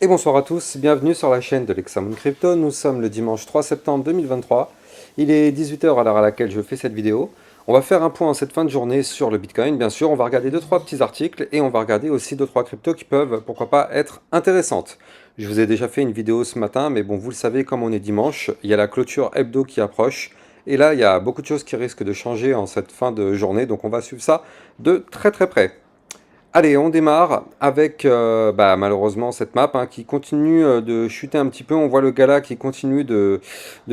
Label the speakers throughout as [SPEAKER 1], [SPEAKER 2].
[SPEAKER 1] Et bonsoir à tous, bienvenue sur la chaîne de l'Hexamone Crypto. Nous sommes le dimanche 3 septembre 2023. Il est 18 h à l'heure à laquelle je fais cette vidéo. On va faire un point en cette fin de journée sur le Bitcoin. Bien sûr, on va regarder 2-3 petits articles et on va regarder aussi 2-3 cryptos qui peuvent, pourquoi pas, être intéressantes. Je vous ai déjà fait une vidéo ce matin, mais bon, vous le savez, comme on est dimanche, il y a la clôture hebdo qui approche. Et là, il y a beaucoup de choses qui risquent de changer en cette fin de journée, donc on va suivre ça de très très près. Allez, on démarre avec malheureusement cette map qui continue de chuter un petit peu. On voit le gala qui continue de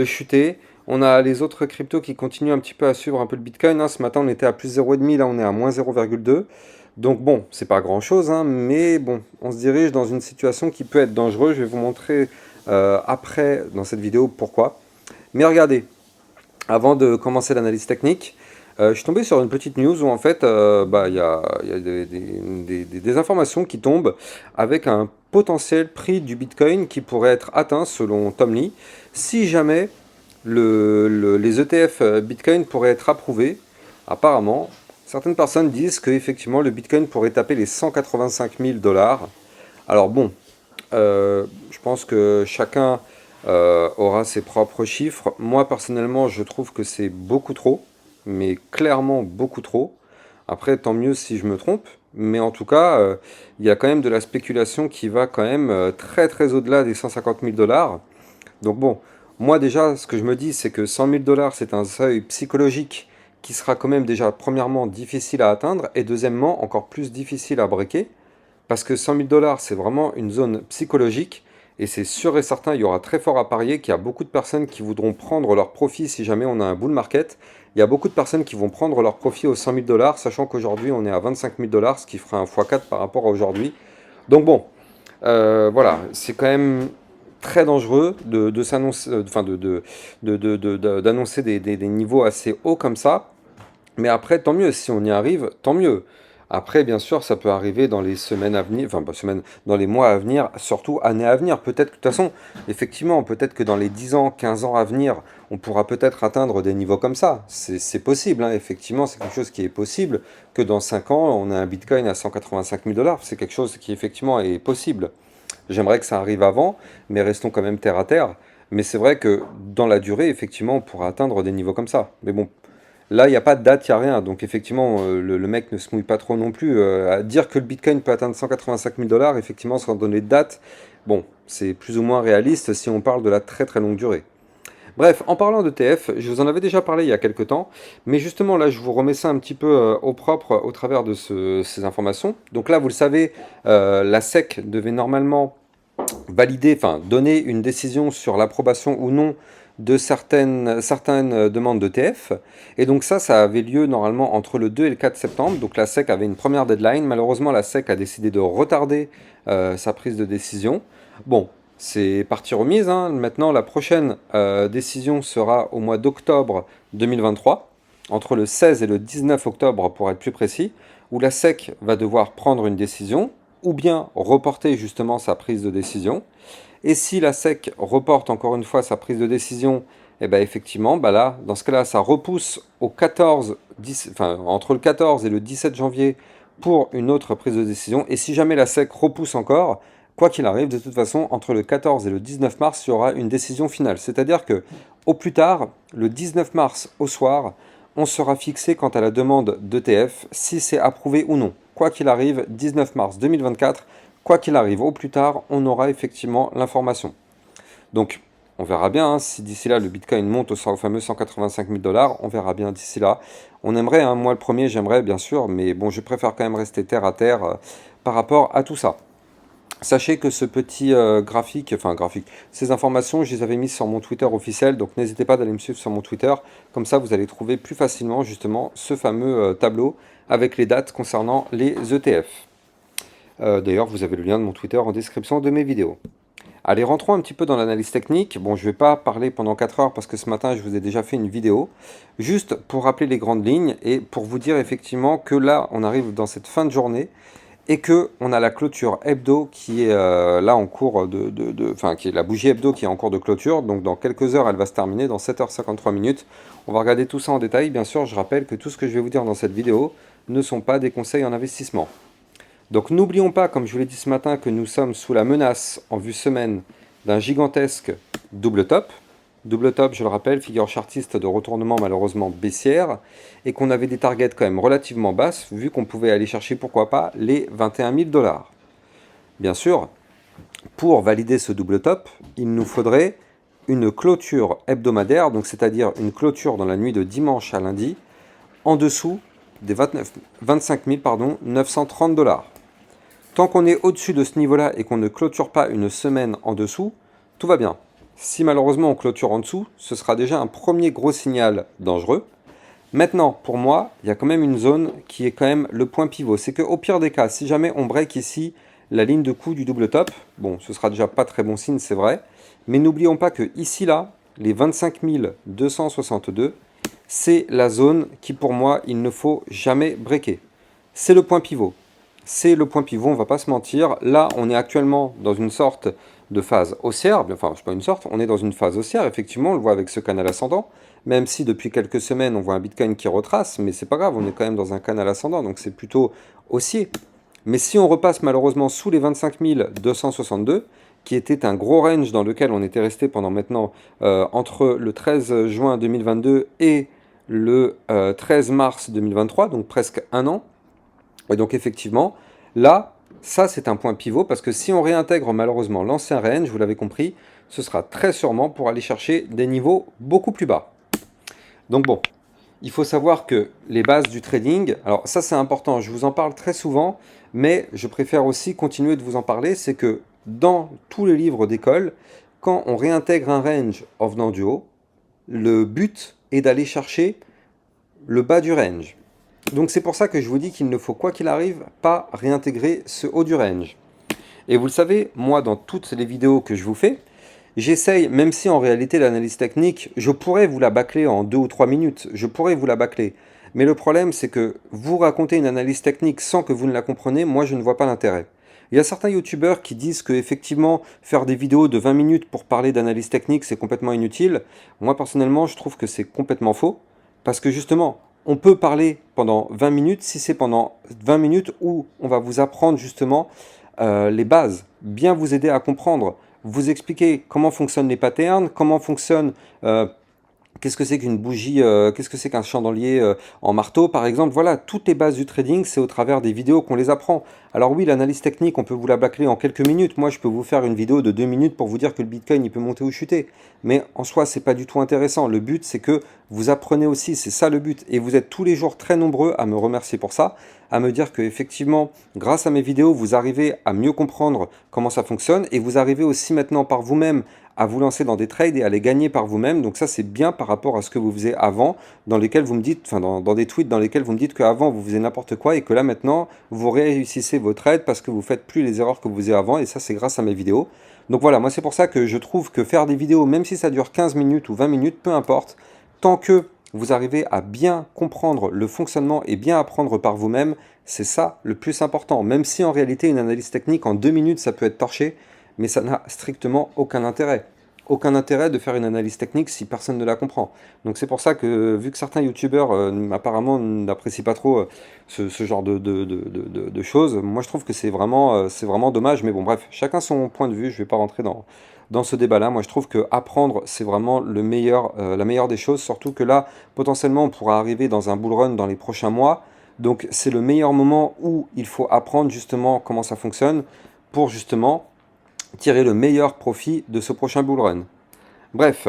[SPEAKER 1] chuter. On a les autres cryptos qui continuent un petit peu à suivre un peu le Bitcoin. Ce matin, on était à plus 0,5, là on est à moins 0,2. Donc bon, c'est pas grand-chose, mais bon, on se dirige dans une situation qui peut être dangereuse. Je vais vous montrer après dans cette vidéo pourquoi. Mais regardez, avant de commencer l'analyse technique, je suis tombé sur une petite news où en fait il y a des informations qui tombent avec un potentiel prix du Bitcoin qui pourrait être atteint selon Tom Lee si jamais les ETF Bitcoin pourraient être approuvés. Apparemment, certaines personnes disent que effectivement le Bitcoin pourrait taper les 185 000 $. Alors bon, je pense que chacun aura ses propres chiffres. Moi personnellement, je trouve que c'est beaucoup trop, mais clairement beaucoup trop. Après, tant mieux si je me trompe, mais en tout cas, il y a quand même de la spéculation qui va quand même très très au-delà des 150 000 $. Donc bon, moi déjà, ce que je me dis, c'est que 100 000 $, c'est un seuil psychologique qui sera quand même déjà, premièrement, difficile à atteindre, et deuxièmement, encore plus difficile à breaker, parce que 100 000 $, c'est vraiment une zone psychologique, et c'est sûr et certain, il y aura très fort à parier qu'il y a beaucoup de personnes qui voudront prendre leur profit si jamais on a un bull market. Il y a beaucoup de personnes qui vont prendre leur profit aux 100 000 $, sachant qu'aujourd'hui on est à 25 000 $, ce qui fera un x4 par rapport à aujourd'hui. Donc bon, voilà, c'est quand même très dangereux d'annoncer des niveaux assez hauts comme ça. Mais après, tant mieux, si on y arrive, tant mieux. Après, bien sûr, ça peut arriver dans les semaines à venir, enfin, pas semaines, dans les mois à venir, surtout années à venir. Peut-être que, de toute façon, effectivement, peut-être que dans les 10 ans, 15 ans à venir, on pourra peut-être atteindre des niveaux comme ça. C'est possible, effectivement, c'est quelque chose qui est possible. Que dans 5 ans, on a un Bitcoin à 185 000 $. C'est quelque chose qui, effectivement, est possible. J'aimerais que ça arrive avant, mais restons quand même terre à terre. Mais c'est vrai que dans la durée, effectivement, on pourra atteindre des niveaux comme ça. Mais bon, là, il n'y a pas de date, il n'y a rien. Donc effectivement, le mec ne se mouille pas trop non plus. À dire que le Bitcoin peut atteindre 185 000 $, effectivement, sans donner de date, bon, c'est plus ou moins réaliste si on parle de la très très longue durée. Bref, en parlant d'ETF, je vous en avais déjà parlé il y a quelques temps, mais justement là, je vous remets ça un petit peu au propre au travers de ces informations. Donc là, vous le savez, la SEC devait normalement valider, enfin donner une décision sur l'approbation ou non de certaines demandes d'ETF. Et donc ça avait lieu normalement entre le 2 et le 4 septembre. Donc la SEC avait une première deadline. Malheureusement, la SEC a décidé de retarder sa prise de décision. Bon, c'est partie remise. Maintenant, la prochaine décision sera au mois d'octobre 2023, entre le 16 et le 19 octobre pour être plus précis, où la SEC va devoir prendre une décision, ou bien reporter justement sa prise de décision. Et si la SEC reporte encore une fois sa prise de décision, et bien effectivement, là, dans ce cas-là, ça repousse au 14, entre le 14 et le 17 janvier pour une autre prise de décision. Et si jamais la SEC repousse encore, quoi qu'il arrive, de toute façon, entre le 14 et le 19 mars, il y aura une décision finale. C'est-à-dire que, au plus tard, le 19 mars au soir, on sera fixé quant à la demande d'ETF, si c'est approuvé ou non. Quoi qu'il arrive, 19 mars 2024, quoi qu'il arrive, au plus tard, on aura effectivement l'information. Donc, on verra bien, si d'ici là le Bitcoin monte au fameux 185 000 $, on verra bien d'ici là. On aimerait, moi le premier, j'aimerais bien sûr, mais bon, je préfère quand même rester terre à terre par rapport à tout ça. Sachez que ce petit graphique, ces informations, je les avais mises sur mon Twitter officiel, donc n'hésitez pas d'aller me suivre sur mon Twitter, comme ça vous allez trouver plus facilement justement ce fameux tableau avec les dates concernant les ETF. D'ailleurs, vous avez le lien de mon Twitter en description de mes vidéos. Allez, rentrons un petit peu dans l'analyse technique. Bon, je ne vais pas parler pendant 4 heures parce que ce matin, je vous ai déjà fait une vidéo. Juste pour rappeler les grandes lignes et pour vous dire effectivement que là, on arrive dans cette fin de journée et que on a la clôture hebdo qui est là en cours qui est la bougie hebdo qui est en cours de clôture. Donc dans quelques heures, elle va se terminer, dans 7h53 minutes. On va regarder tout ça en détail. Bien sûr, je rappelle que tout ce que je vais vous dire dans cette vidéo ne sont pas des conseils en investissement. Donc n'oublions pas, comme je vous l'ai dit ce matin, que nous sommes sous la menace en vue semaine d'un gigantesque double top. Double top, je le rappelle, figure chartiste de retournement malheureusement baissière, et qu'on avait des targets quand même relativement basses, vu qu'on pouvait aller chercher, pourquoi pas, les 21 000 dollars. Bien sûr, pour valider ce double top, il nous faudrait une clôture hebdomadaire, donc c'est-à-dire une clôture dans la nuit de dimanche à lundi, en dessous des 25 930 dollars. Tant qu'on est au-dessus de ce niveau-là et qu'on ne clôture pas une semaine en dessous, tout va bien. Si malheureusement on clôture en dessous, ce sera déjà un premier gros signal dangereux. Maintenant, pour moi, il y a quand même une zone qui est quand même le point pivot. C'est qu'au pire des cas, si jamais on break ici la ligne de coup du double top, bon, ce sera déjà pas très bon signe, c'est vrai. Mais n'oublions pas que ici, là, les 25 262, c'est la zone qui, pour moi, il ne faut jamais breaker. C'est le point pivot. C'est le point pivot, on va pas se mentir. Là, on est actuellement dans une sorte de phase haussière. Enfin, c'est pas une sorte, on est dans une phase haussière, effectivement, on le voit avec ce canal ascendant. Même si depuis quelques semaines, on voit un Bitcoin qui retrace, mais c'est pas grave, on est quand même dans un canal ascendant, donc c'est plutôt haussier. Mais si on repasse malheureusement sous les 25 262, qui était un gros range dans lequel on était resté pendant maintenant entre le 13 juin 2022 et le 13 mars 2023, donc presque un an. Et donc effectivement, là, ça c'est un point pivot parce que si on réintègre malheureusement l'ancien range, vous l'avez compris, ce sera très sûrement pour aller chercher des niveaux beaucoup plus bas. Donc bon, il faut savoir que les bases du trading, alors ça c'est important, je vous en parle très souvent, mais je préfère aussi continuer de vous en parler, c'est que dans tous les livres d'école, quand on réintègre un range en venant du haut, le but est d'aller chercher le bas du range. Donc c'est pour ça que je vous dis qu'il ne faut quoi qu'il arrive pas réintégrer ce haut du range. Et vous le savez, moi dans toutes les vidéos que je vous fais, j'essaye, même si en réalité l'analyse technique, je pourrais vous la bâcler en 2 ou 3 minutes, je pourrais vous la bâcler. Mais le problème c'est que vous racontez une analyse technique sans que vous ne la compreniez, moi je ne vois pas l'intérêt. Il y a certains youtubeurs qui disent que effectivement faire des vidéos de 20 minutes pour parler d'analyse technique c'est complètement inutile. Moi personnellement je trouve que c'est complètement faux. Parce que justement, on peut parler pendant 20 minutes si c'est pendant 20 minutes où on va vous apprendre justement les bases, bien vous aider à comprendre, vous expliquer comment fonctionnent les patterns, comment fonctionne qu'est-ce que c'est qu'une bougie, qu'est-ce que c'est qu'un chandelier en marteau, par exemple. Voilà, toutes les bases du trading, c'est au travers des vidéos qu'on les apprend. Alors oui, l'analyse technique, on peut vous la bâcler en quelques minutes. Moi, je peux vous faire une vidéo de 2 minutes pour vous dire que le Bitcoin, il peut monter ou chuter. Mais en soi, c'est pas du tout intéressant. Le but, c'est que vous apprenez aussi, c'est ça le but. Et vous êtes tous les jours très nombreux à me remercier pour ça, à me dire que effectivement, grâce à mes vidéos, vous arrivez à mieux comprendre comment ça fonctionne et vous arrivez aussi maintenant par vous-même à vous lancer dans des trades et à les gagner par vous-même. Donc ça, c'est bien par rapport à ce que vous faisiez avant, dans lesquels vous me dites, enfin dans des tweets dans lesquels vous me dites qu'avant vous faisiez n'importe quoi et que là maintenant vous réussissez vos trades parce que vous faites plus les erreurs que vous faisiez avant et ça c'est grâce à mes vidéos. Donc voilà, moi c'est pour ça que je trouve que faire des vidéos, même si ça dure 15 minutes ou 20 minutes, peu importe, tant que vous arrivez à bien comprendre le fonctionnement et bien apprendre par vous-même, c'est ça le plus important. Même si en réalité une analyse technique en 2 minutes ça peut être torché, mais ça n'a strictement aucun intérêt. Aucun intérêt de faire une analyse technique si personne ne la comprend. Donc c'est pour ça que, vu que certains youtubeurs apparemment n'apprécient pas trop ce genre de choses, moi je trouve que c'est vraiment dommage. Mais bon, bref, chacun son point de vue, je ne vais pas rentrer dans ce débat-là. Moi je trouve que apprendre, c'est vraiment la meilleure des choses, surtout que là, potentiellement, on pourra arriver dans un bull run dans les prochains mois. Donc c'est le meilleur moment où il faut apprendre justement comment ça fonctionne pour justement tirer le meilleur profit de ce prochain bull run. Bref,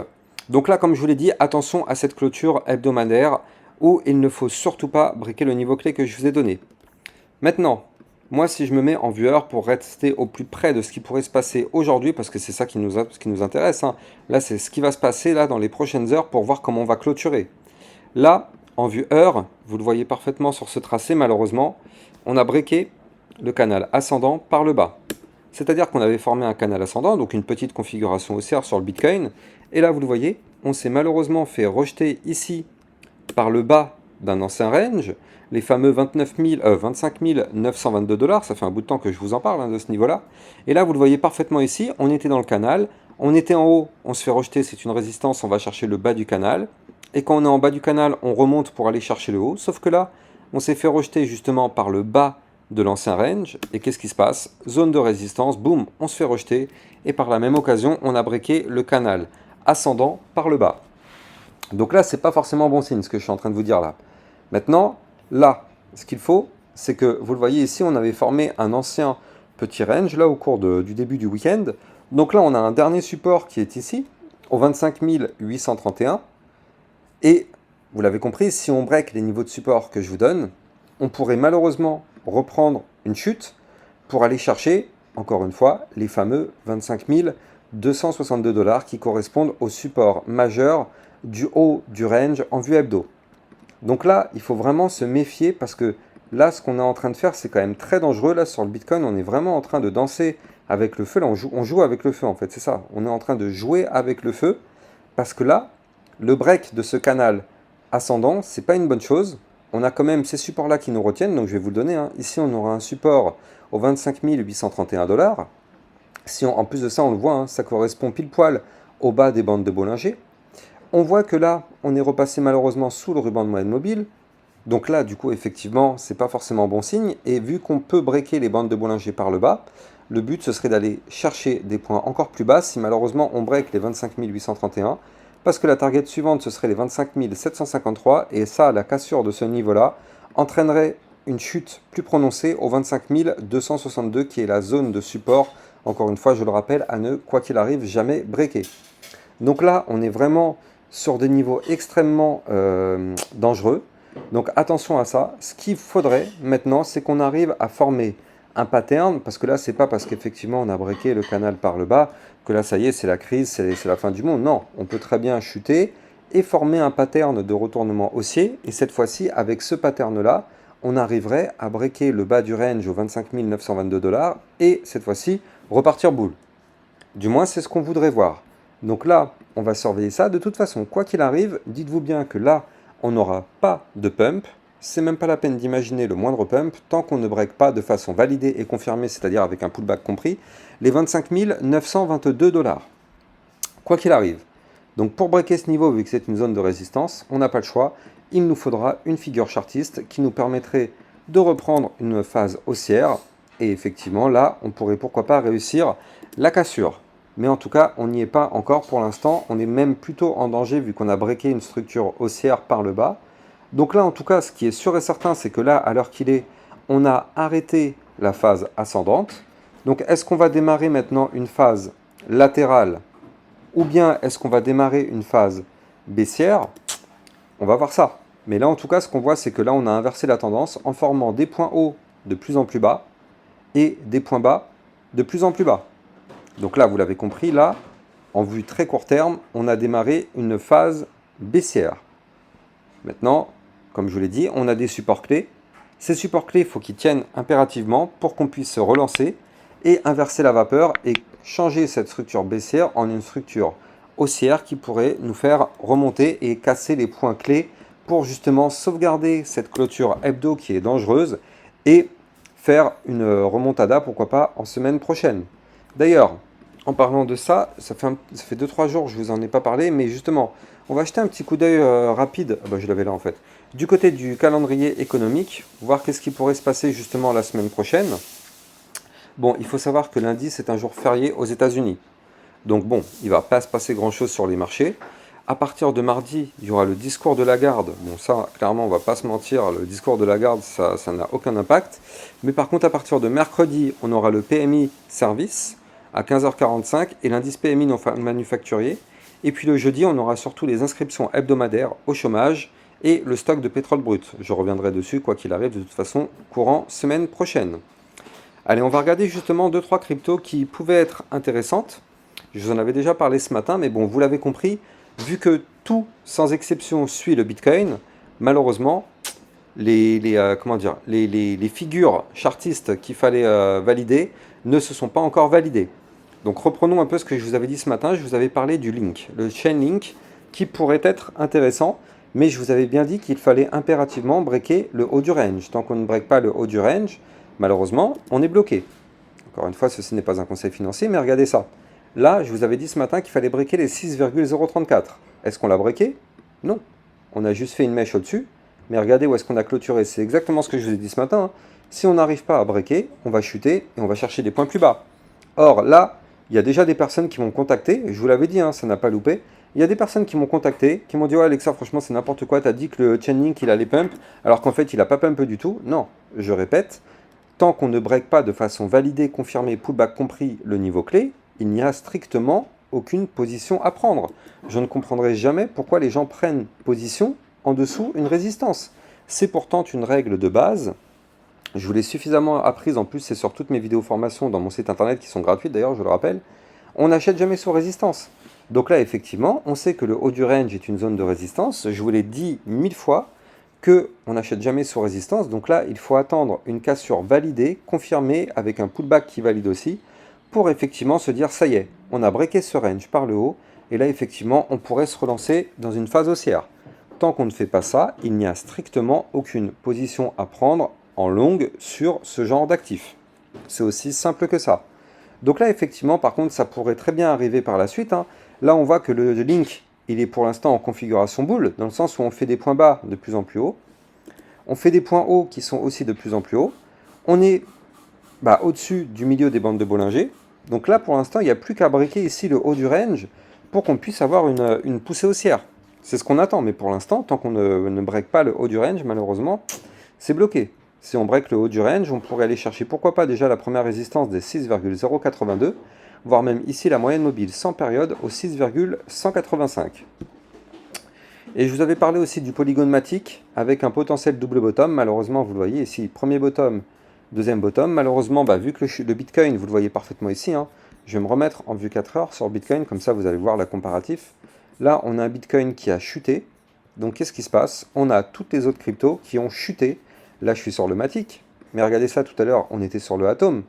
[SPEAKER 1] donc là, comme je vous l'ai dit, attention à cette clôture hebdomadaire où il ne faut surtout pas briquer le niveau clé que je vous ai donné. Maintenant, moi, si je me mets en viewer pour rester au plus près de ce qui pourrait se passer aujourd'hui, parce que c'est ça qui nous intéresse, hein. Là, c'est ce qui va se passer là dans les prochaines heures pour voir comment on va clôturer. Là, en vue heure, vous le voyez parfaitement sur ce tracé, malheureusement, on a breaké le canal ascendant par le bas. C'est-à-dire qu'on avait formé un canal ascendant, donc une petite configuration haussière sur le Bitcoin. Et là, vous le voyez, on s'est malheureusement fait rejeter ici par le bas d'un ancien range, les fameux 25 922 dollars. Ça fait un bout de temps que je vous en parle hein, de ce niveau-là. Et là, vous le voyez parfaitement ici, on était dans le canal, on était en haut, on se fait rejeter, c'est une résistance, on va chercher le bas du canal. Et quand on est en bas du canal, on remonte pour aller chercher le haut. Sauf que là, on s'est fait rejeter justement par le bas de l'ancien range. Et qu'est-ce qui se passe? Zone de résistance, boum, on se fait rejeter. Et par la même occasion, on a breaké le canal ascendant par le bas. Donc là, c'est pas forcément bon signe ce que je suis en train de vous dire là. Maintenant, là, ce qu'il faut, c'est que, vous le voyez ici, on avait formé un ancien petit range là au cours du début du week-end. Donc là, on a un dernier support qui est ici, au 25 831. Et vous l'avez compris, si on break les niveaux de support que je vous donne, on pourrait malheureusement reprendre une chute pour aller chercher, encore une fois, les fameux 25 262 dollars qui correspondent au support majeur du haut du range en vue hebdo. Donc là, il faut vraiment se méfier parce que là, ce qu'on est en train de faire, c'est quand même très dangereux. Là, sur le Bitcoin, on est vraiment en train de danser avec le feu. Là, on joue avec le feu, en fait, c'est ça. On est en train de jouer avec le feu parce que là, le break de ce canal ascendant, c'est pas une bonne chose. On a quand même ces supports-là qui nous retiennent, donc je vais vous le donner. Hein. Ici, on aura un support au 25 831 dollars. Si en plus de ça, on le voit, hein, ça correspond pile poil au bas des bandes de Bollinger. On voit que là, on est repassé malheureusement sous le ruban de moyenne mobile. Donc là, du coup, effectivement, c'est pas forcément bon signe. Et vu qu'on peut breaker les bandes de Bollinger par le bas, le but, ce serait d'aller chercher des points encore plus bas si malheureusement on break les 25 831. Parce que la target suivante, ce serait les 25 753. Et ça, la cassure de ce niveau-là entraînerait une chute plus prononcée au 25 262, qui est la zone de support. Encore une fois, je le rappelle, à ne, quoi qu'il arrive, jamais breaker. Donc là, on est vraiment sur des niveaux extrêmement dangereux. Donc attention à ça. Ce qu'il faudrait maintenant, c'est qu'on arrive à former un pattern, parce que là, c'est pas parce qu'effectivement on a breaké le canal par le bas que là, ça y est, c'est la crise, c'est la fin du monde. Non, on peut très bien chuter et former un pattern de retournement haussier. Et cette fois-ci, avec ce pattern-là, on arriverait à breaker le bas du range au 25 922 dollars et cette fois-ci, repartir boule. Du moins, c'est ce qu'on voudrait voir. Donc là, on va surveiller ça. De toute façon, quoi qu'il arrive, dites-vous bien que là, on n'aura pas de pump. C'est même pas la peine d'imaginer le moindre pump tant qu'on ne break pas de façon validée et confirmée, c'est-à-dire avec un pullback compris, les 25 922 dollars. Quoi qu'il arrive. Donc pour breaker ce niveau, vu que c'est une zone de résistance, on n'a pas le choix. Il nous faudra une figure chartiste qui nous permettrait de reprendre une phase haussière. Et effectivement, là, on pourrait pourquoi pas réussir la cassure. Mais en tout cas, on n'y est pas encore pour l'instant. On est même plutôt en danger vu qu'on a breaké une structure haussière par le bas. Donc là, en tout cas, ce qui est sûr et certain, c'est que là, à l'heure qu'il est, on a arrêté la phase ascendante. Donc est-ce qu'on va démarrer maintenant une phase latérale ou bien est-ce qu'on va démarrer une phase baissière? On va voir ça. Mais là, en tout cas, ce qu'on voit, c'est que là, on a inversé la tendance en formant des points hauts de plus en plus bas et des points bas de plus en plus bas. Donc là, vous l'avez compris, là, en vue très court terme, on a démarré une phase baissière. Maintenant, comme je vous l'ai dit, on a des supports clés. Ces supports clés, il faut qu'ils tiennent impérativement pour qu'on puisse se relancer et inverser la vapeur et changer cette structure baissière en une structure haussière qui pourrait nous faire remonter et casser les points clés pour justement sauvegarder cette clôture hebdo qui est dangereuse et faire une remontada, pourquoi pas, en semaine prochaine. D'ailleurs, en parlant de ça, ça fait 2-3 jours que je vous en ai pas parlé, mais justement, on va jeter un petit coup d'œil rapide, je l'avais là en fait, du côté du calendrier économique, voir qu'est-ce qui pourrait se passer justement la semaine prochaine. Bon, il faut savoir que lundi, c'est un jour férié aux États-Unis. Donc bon, il ne va pas se passer grand-chose sur les marchés. À partir de mardi, il y aura le discours de Lagarde. Bon, ça, clairement, on ne va pas se mentir, le discours de Lagarde, ça n'a aucun impact. Mais par contre, à partir de mercredi, on aura le PMI Service à 15h45 et l'indice PMI non manufacturier. Et puis le jeudi, on aura surtout les inscriptions hebdomadaires au chômage et le stock de pétrole brut. Je reviendrai dessus, quoi qu'il arrive, de toute façon, courant semaine prochaine. Allez, on va regarder justement 2-3 cryptos qui pouvaient être intéressantes. Je vous en avais déjà parlé ce matin, mais bon, vous l'avez compris, vu que tout, sans exception, suit le Bitcoin, malheureusement, les figures chartistes qu'il fallait valider ne se sont pas encore validées. Donc reprenons un peu ce que je vous avais dit ce matin. Je vous avais parlé du link, le chain link, qui pourrait être intéressant, mais je vous avais bien dit qu'il fallait impérativement breaker le haut du range. Tant qu'on ne break pas le haut du range, malheureusement, on est bloqué. Encore une fois, ceci n'est pas un conseil financier, mais regardez ça. Là, je vous avais dit ce matin qu'il fallait breaker les 6,034. Est-ce qu'on l'a breaké? Non. On a juste fait une mèche au-dessus. Mais regardez où est-ce qu'on a clôturé. C'est exactement ce que je vous ai dit ce matin, hein. Si on n'arrive pas à breaker, on va chuter et on va chercher des points plus bas. Or, là, il y a déjà des personnes qui m'ont contacté. Je vous l'avais dit, hein, ça n'a pas loupé. Il y a des personnes qui m'ont contacté, qui m'ont dit « Ouais, Alexa, franchement, c'est n'importe quoi. Tu as dit que le Chainlink, il allait pump, alors qu'en fait, il n'a pas pump du tout. » Non, je répète, tant qu'on ne break pas de façon validée, confirmée, pullback compris le niveau clé, il n'y a strictement aucune position à prendre. Je ne comprendrai jamais pourquoi les gens prennent position en dessous une résistance. C'est pourtant une règle de base. Je vous l'ai suffisamment apprise, en plus c'est sur toutes mes vidéos formations dans mon site internet qui sont gratuites d'ailleurs, je le rappelle. On n'achète jamais sous résistance. Donc là effectivement, on sait que le haut du range est une zone de résistance. Je vous l'ai dit 1000 fois qu'on n'achète jamais sous résistance. Donc là, il faut attendre une cassure validée, confirmée, avec un pullback qui valide aussi, pour effectivement se dire ça y est, on a breaké ce range par le haut, et là effectivement on pourrait se relancer dans une phase haussière. Tant qu'on ne fait pas ça, il n'y a strictement aucune position à prendre en longue sur ce genre d'actif. C'est aussi simple que ça. Donc là effectivement par contre ça pourrait très bien arriver par la suite, hein. Là on voit que le link il est pour l'instant en configuration boule, dans le sens où on fait des points bas de plus en plus haut, on fait des points hauts qui sont aussi de plus en plus hauts, on est au-dessus du milieu des bandes de Bollinger. Donc là, pour l'instant, il n'y a plus qu'à breaker ici le haut du range pour qu'on puisse avoir une poussée haussière. C'est ce qu'on attend, mais pour l'instant, tant qu'on ne break pas le haut du range, malheureusement, c'est bloqué. Si on break le haut du range, on pourrait aller chercher, pourquoi pas, déjà la première résistance des 6,082, voire même ici la moyenne mobile sans période au 6,185. Et je vous avais parlé aussi du polygone matic avec un potentiel double bottom. Malheureusement, vous le voyez ici, premier bottom, deuxième bottom. Malheureusement, vu que le Bitcoin, vous le voyez parfaitement ici, hein, je vais me remettre en vue 4 heures sur Bitcoin, comme ça vous allez voir la comparatif. Là, on a un Bitcoin qui a chuté. Donc, qu'est-ce qui se passe? On a toutes les autres cryptos qui ont chuté. Là, je suis sur le matic. Mais regardez ça, tout à l'heure, on était sur le Atom.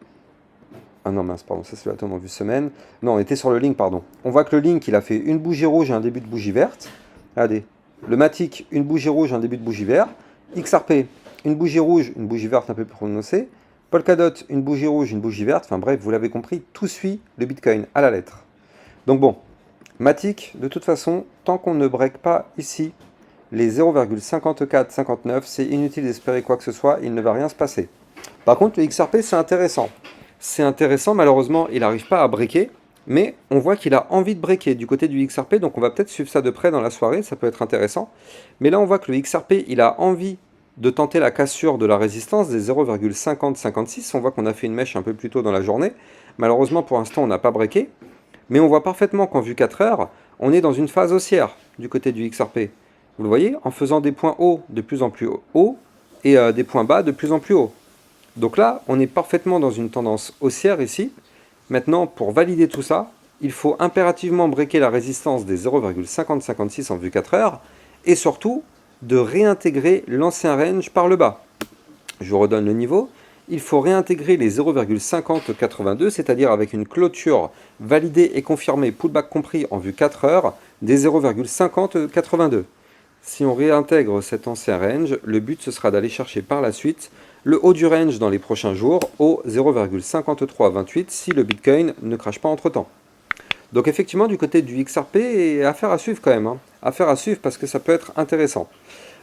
[SPEAKER 1] Ah non, mince, pardon, ça c'est le Atom en vue semaine. Non, on était sur le Link, pardon. On voit que le Link, il a fait une bougie rouge et un début de bougie verte. Regardez. Le Matic, une bougie rouge, un début de bougie vert. XRP, une bougie rouge, une bougie verte un peu plus prononcée. Polkadot, une bougie rouge, une bougie verte. Enfin bref, vous l'avez compris, tout suit le Bitcoin à la lettre. Donc bon, Matic, de toute façon, tant qu'on ne break pas ici les 0,5459, c'est inutile d'espérer quoi que ce soit, il ne va rien se passer. Par contre, le XRP, c'est intéressant. C'est intéressant, malheureusement, il n'arrive pas à breaker. Mais on voit qu'il a envie de breaker du côté du XRP, donc on va peut-être suivre ça de près dans la soirée, ça peut être intéressant. Mais là on voit que le XRP, il a envie de tenter la cassure de la résistance des 0,5056. On voit qu'on a fait une mèche un peu plus tôt dans la journée. Malheureusement pour l'instant on n'a pas breaké. Mais on voit parfaitement qu'en vue 4 heures, on est dans une phase haussière du côté du XRP. Vous le voyez, en faisant des points hauts de plus en plus hauts et des points bas de plus en plus hauts. Donc là, on est parfaitement dans une tendance haussière ici. Maintenant, pour valider tout ça, il faut impérativement breaker la résistance des 0,5056 en vue 4 heures et surtout de réintégrer l'ancien range par le bas. Je vous redonne le niveau. Il faut réintégrer les 0,5082, c'est-à-dire avec une clôture validée et confirmée, pullback compris en vue 4 heures, des 0,5082. Si on réintègre cet ancien range, le but ce sera d'aller chercher par la suite le haut du range dans les prochains jours au 0,5328 si le Bitcoin ne crache pas entre temps. Donc effectivement du côté du XRP, affaire à suivre quand même, hein. Affaire à suivre parce que ça peut être intéressant.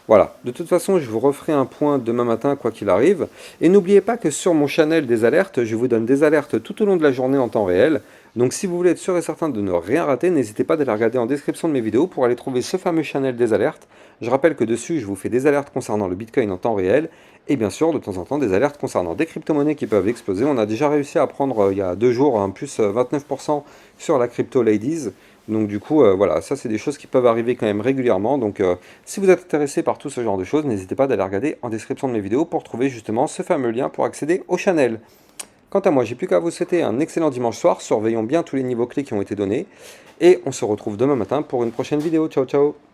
[SPEAKER 1] Voilà, de toute façon je vous referai un point demain matin quoi qu'il arrive. Et n'oubliez pas que sur mon channel des alertes, je vous donne des alertes tout au long de la journée en temps réel. Donc si vous voulez être sûr et certain de ne rien rater, n'hésitez pas d'aller regarder en description de mes vidéos pour aller trouver ce fameux channel des alertes. Je rappelle que dessus je vous fais des alertes concernant le Bitcoin en temps réel et bien sûr de temps en temps des alertes concernant des crypto-monnaies qui peuvent exploser. On a déjà réussi à prendre il y a 2 jours un plus 29% sur la crypto Ladies. Donc du coup, voilà, ça c'est des choses qui peuvent arriver quand même régulièrement. Donc si vous êtes intéressé par tout ce genre de choses, n'hésitez pas d'aller regarder en description de mes vidéos pour trouver justement ce fameux lien pour accéder au channel. Quant à moi, j'ai plus qu'à vous souhaiter un excellent dimanche soir. Surveillons bien tous les niveaux clés qui ont été donnés. Et on se retrouve demain matin pour une prochaine vidéo. Ciao, ciao!